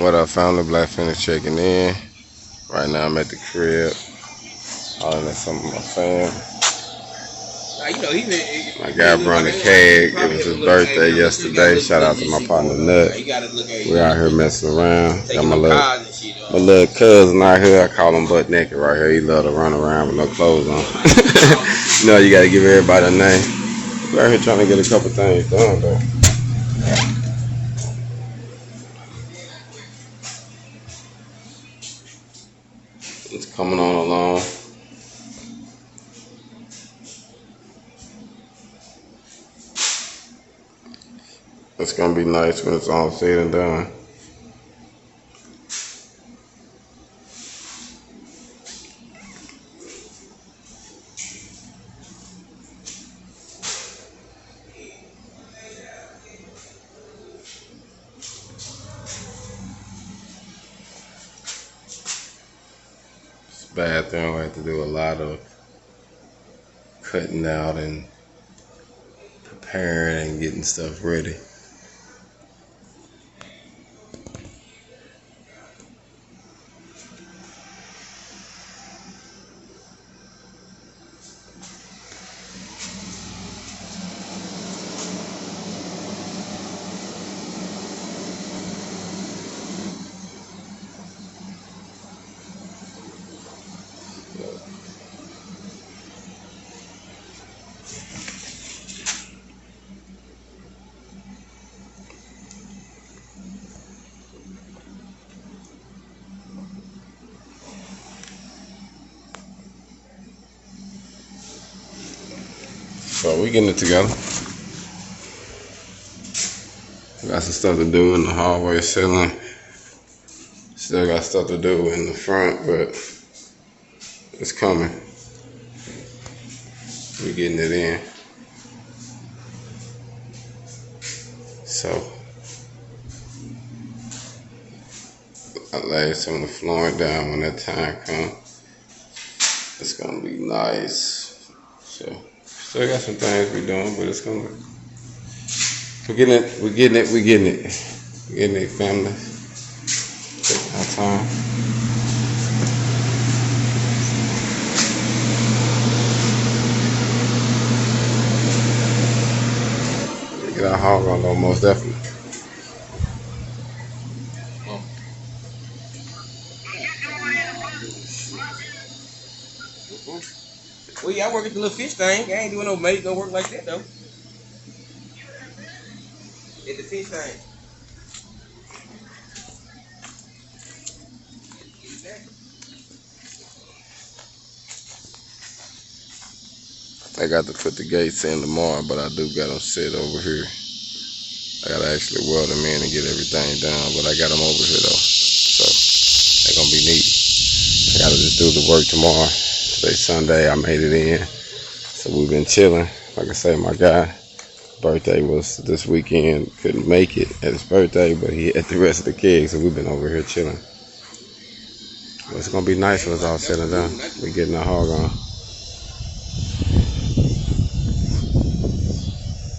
What up, family? Black Finish checking in. Right now I'm at the crib. Hollering at some of my fam. My guy brought a keg. It was his birthday yesterday. Shout out to my partner Nut. We out here messing around. Got my little cousin out here. I call him butt naked right here. He love to run around with no clothes on. You know, you gotta give everybody a name. We're out here trying to get a couple things done though. It's coming on along. It's gonna be nice when it's all said and done. This bathroom, I have to do a lot of cutting out and preparing and getting stuff ready. So we getting it together. Got some stuff to do in the hallway ceiling. Still got stuff to do in the front, but it's coming. We getting it in. So I laid some of the flooring down when that time comes. It's gonna be nice. So still got some things we doing, but it's gonna. We're getting it, family. Taking our time. Get our hog on though, most definitely. Well, yeah, I work at the little fish thing. I ain't doing no work like that though. At the fish thing. I got to put the gates in tomorrow, but I do got them set over here. I gotta actually weld them in and get everything done, but I got them over here though, so they're gonna be neat. I gotta just do the work tomorrow. Today's Sunday, I made it in, so we've been chilling. Like I say, my guy birthday was this weekend. Couldn't make it at his birthday, but he had the rest of the kids, so we've been over here chilling. But it's gonna be nice when it's all said and done. We getting our hog on.